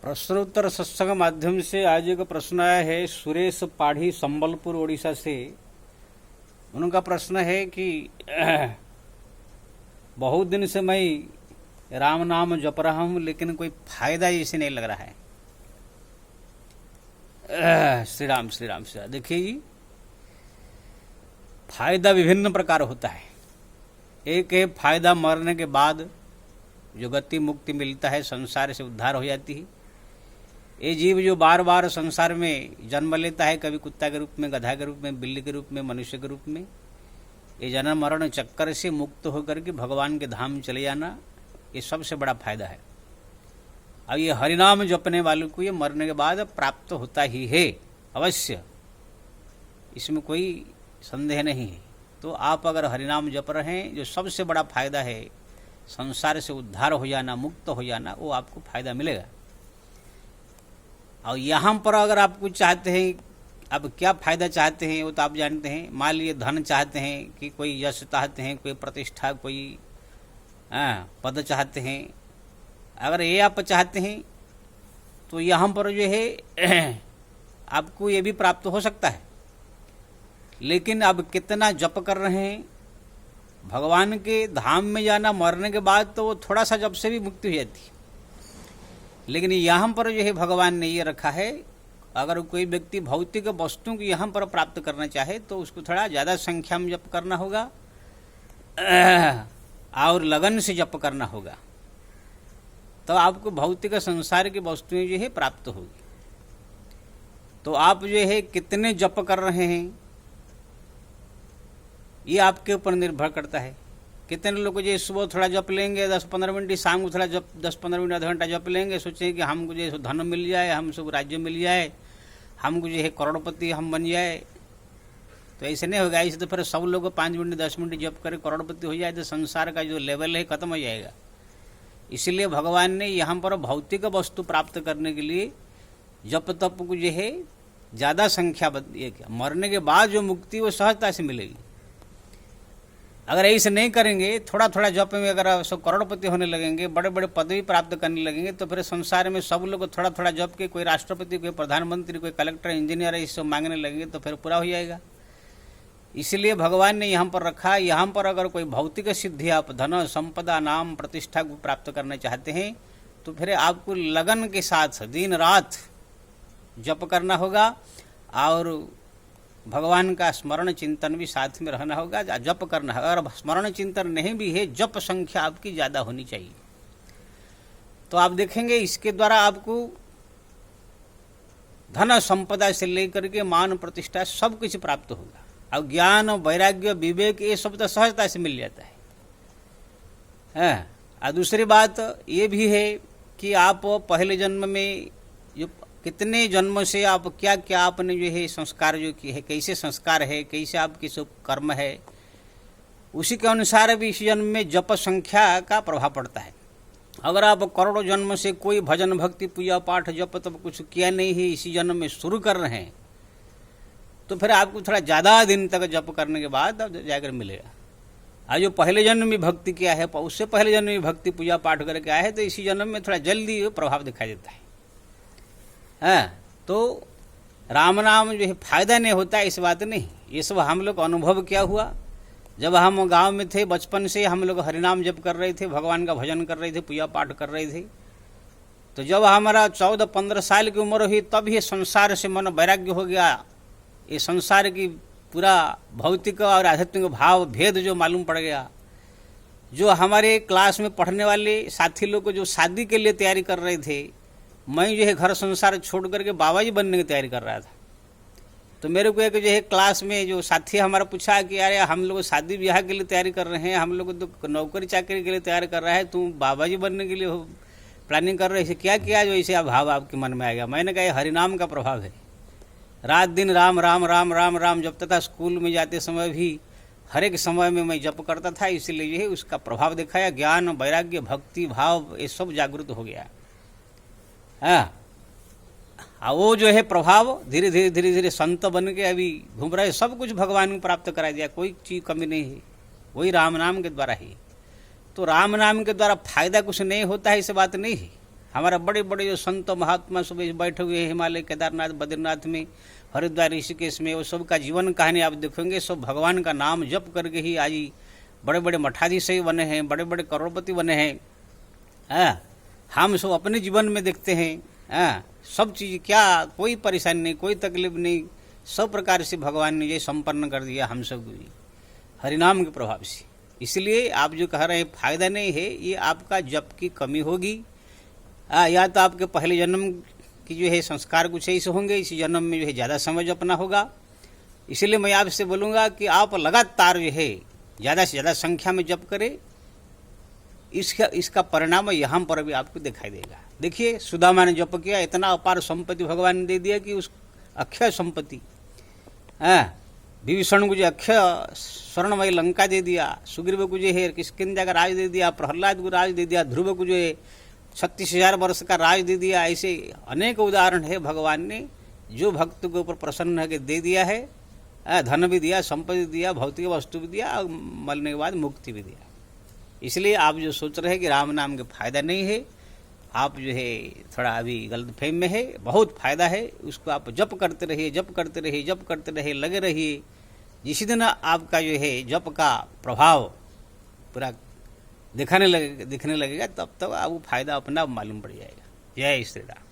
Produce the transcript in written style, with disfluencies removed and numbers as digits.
प्रश्नोत्तर सत्संग माध्यम से आज एक प्रश्न आया है सुरेश पाढ़ी संबलपुर ओडिशा से। उनका प्रश्न है कि बहुत दिन से मैं राम नाम जप रहा हूं लेकिन कोई फायदा इसे नहीं लग रहा है। श्री राम श्री राम श्री राम। देखिए जी, फायदा विभिन्न प्रकार होता है। एक है फायदा मरने के बाद जो गति मुक्ति मिलता है, संसार से उद्धार हो जाती है। ये जीव जो बार बार संसार में जन्म लेता है, कभी कुत्ता के रूप में, गधा के रूप में, बिल्ली के रूप में, मनुष्य के रूप में, ये जन्म मरण चक्कर से मुक्त होकर के भगवान के धाम चले जाना, ये सबसे बड़ा फायदा है। अब ये हरिनाम जपने वालों को ये मरने के बाद प्राप्त होता ही है अवश्य, इसमें कोई संदेह नहीं है। तो आप अगर हरिनाम जप रहे हैं, जो सबसे बड़ा फायदा है संसार से उद्धार हो जाना, मुक्त हो जाना, वो आपको फायदा मिलेगा। और यहाँ पर अगर आप कुछ चाहते हैं, अब क्या फायदा चाहते हैं वो तो आप जानते हैं। मान लीजिए धन चाहते हैं, कि कोई यश चाहते हैं, कोई प्रतिष्ठा, कोई पद चाहते हैं। अगर ये आप चाहते हैं तो यहाँ पर जो है आपको ये भी प्राप्त हो सकता है। लेकिन अब कितना जप कर रहे हैं, भगवान के धाम में जाना मरने के बाद तो वो थोड़ा सा जप से भी मुक्ति हो जाती है। लेकिन यहाँ पर जो है भगवान ने ये रखा है, अगर कोई व्यक्ति भौतिक वस्तुओं को यहाँ पर प्राप्त करना चाहे तो उसको थोड़ा ज़्यादा संख्या में जप करना होगा और लगन से जप करना होगा, तो आपको भौतिक संसार की वस्तुएं जो है प्राप्त होगी। तो आप जो है कितने जप कर रहे हैं ये आपके ऊपर निर्भर करता है। कितने लोग जो सुबह थोड़ा जप लेंगे 10-15 मिनट, शाम को थोड़ा जप 10-15 मिनट, आधा घंटा जप लेंगे, सोचेंगे कि हमको जो है धन मिल जाए, हम सब राज्य मिल जाए, हमको जो है करोड़पति हम बन जाए। तो ऐसे नहीं होगा। ऐसे तो फिर सब लोग 5 मिनट 10 मिनट जप करे करोड़पति हो जाए तो संसार का जो लेवल है खत्म हो जाएगा। इसलिए भगवान ने यहाँ पर भौतिक वस्तु प्राप्त करने के लिए जप तप को जो है ज़्यादा संख्या किया। मरने के बाद जो मुक्ति वो सहजता से मिलेगी। अगर ऐसे नहीं करेंगे, थोड़ा थोड़ा जप में अगर सब करोड़पति होने लगेंगे, बड़े बड़े पदवी प्राप्त करने लगेंगे, तो फिर संसार में सब लोग थोड़ा थोड़ा जप के कोई राष्ट्रपति, कोई प्रधानमंत्री, कोई कलेक्टर, इंजीनियर ये सब मांगने लगेंगे तो फिर पूरा हो जाएगा। इसलिए भगवान ने यहाँ पर रखा। यहाँ पर अगर कोई भौतिक सिद्धि, आप धन संपदा नाम प्रतिष्ठा को प्राप्त करना चाहते हैं तो फिर आपको लगन के साथ दिन रात जप करना होगा और भगवान का स्मरण चिंतन भी साथ में रहना होगा, जप करना है। अगर स्मरण चिंतन नहीं भी है, जप संख्या आपकी ज़्यादा होनी चाहिए। तो आप देखेंगे इसके द्वारा आपको धन संपदा से लेकर के मान प्रतिष्ठा सब कुछ प्राप्त होगा। और ज्ञान, वैराग्य, विवेक ये सब तो सहजता से मिल जाता है। और दूसरी बात ये भी है कि आप पहले जन्म में जो कितने जन्म से आप क्या क्या आपने जो है संस्कार जो किए है, कैसे संस्कार है, कैसे आपकी सब कर्म है, उसी के अनुसार भी इस जन्म में जप संख्या का प्रभाव पड़ता है। अगर आप करोड़ों जन्म से कोई भजन भक्ति पूजा पाठ जप तब कुछ किया नहीं है, इसी जन्म में शुरू कर रहे हैं, तो फिर आपको थोड़ा ज़्यादा दिन तक जप करने के बाद अब जाकर मिलेगा। आज जो पहले जन्म में भक्ति किया है, उससे पहले जन्म में भक्ति पूजा पाठ करके आया है, तो इसी जन्म में थोड़ा जल्दी प्रभाव दिखाई देता है। तो राम नाम जो है फायदा नहीं होता, इस बात नहीं। ये सब हम लोग अनुभव क्या हुआ, जब हम गांव में थे, बचपन से हम लोग हरिनाम जप कर रहे थे, भगवान का भजन कर रहे थे, पूजा पाठ कर रहे थे। तो जब हमारा 14-15 साल की उम्र हुई तब ये संसार से मन वैराग्य हो गया। ये संसार की पूरा भौतिक और आध्यात्मिक भाव भेद जो मालूम पड़ गया। जो हमारे क्लास में पढ़ने वाले साथी लोग जो शादी के लिए तैयारी कर रहे थे, मैं जो है घर संसार छोड़ करके बाबा जी बनने की तैयारी कर रहा था। तो मेरे को एक जो है क्लास में जो साथी हमारा पूछा कि यार हम लोग शादी ब्याह के लिए तैयारी कर रहे हैं, हम लोग तो नौकरी चाकरी के लिए तैयारी कर रहा है, तुम बाबा जी बनने के लिए प्लानिंग कर रहे हो, क्या किया जो ऐसे भाव आपके मन में आएगा। मैंने कहा हरिनाम का प्रभाव है। रात दिन राम राम राम राम राम जपता था। स्कूल में जाते समय भी हर एक समय में मैं जप करता था, इसलिए जो है उसका प्रभाव दिखाया। ज्ञान, वैराग्य, भक्ति भाव ये सब जागृत हो गया। वो जो है प्रभाव धीरे धीरे धीरे धीरे संत बन के अभी घूम रहे, सब कुछ भगवान को प्राप्त करा दिया, कोई चीज़ कमी नहीं है, वही राम नाम के द्वारा ही। तो राम नाम के द्वारा फायदा कुछ नहीं होता है, इस बात नहीं है। हमारा बड़े बड़े जो संत महात्मा सब बैठे हुए हैं हिमालय, केदारनाथ, बद्रीनाथ में, हरिद्वार, ऋषिकेश में, वो सब का जीवन कहानी आप देखेंगे, सब भगवान का नाम जप करके ही आज बड़े बड़े मठाधीश बने हैं, बड़े बड़े करोड़पति बने हैं। हम सब अपने जीवन में देखते हैं, सब चीज़ क्या, कोई परेशानी नहीं, कोई तकलीफ नहीं, सब प्रकार से भगवान ने ये संपन्न कर दिया हम सब हरिनाम के प्रभाव से। इसलिए आप जो कह रहे हैं फायदा नहीं है, ये आपका जप की कमी होगी, या तो आपके पहले जन्म की जो है संस्कार कुछ ऐसे होंगे, इसी जन्म में जो है ज़्यादा समय जपना होगा। इसलिए मैं आपसे बोलूँगा कि आप लगातार जो है ज़्यादा से ज़्यादा संख्या में जप करें। इसका परिणाम यहाँ पर भी आपको दिखाई देगा। देखिए सुदामा ने जप किया, इतना अपार संपत्ति भगवान ने दे दिया कि उस अक्षय संपत्ति, विभीषण को जो अक्षय स्वर्णमय लंका दे दिया, सुग्रीव को जो है किष्किंधा का राज दे दिया, प्रहलाद को राज दे दिया, ध्रुव को जो है 36,000 वर्ष का राज दे दिया। ऐसे अनेक उदाहरण है भगवान ने जो भक्त के ऊपर प्रसन्न है कि दे दिया है, धन भी दिया, संपत्ति दिया, भौतिक वस्तु भी दिया और मरने के बाद मुक्ति भी दिया। इसलिए आप जो सोच रहे हैं कि राम नाम के फायदा नहीं है, आप जो है थोड़ा अभी गलतफहमी में है। बहुत फायदा है, उसको आप जप करते रहिए, जप करते रहिए, जप करते रहिए, लगे रहिए। जिस दिन आपका जो है जप का प्रभाव पूरा दिखने लगेगा, तब तक आपको फायदा अपना मालूम पड़ जाएगा। जय श्री राम।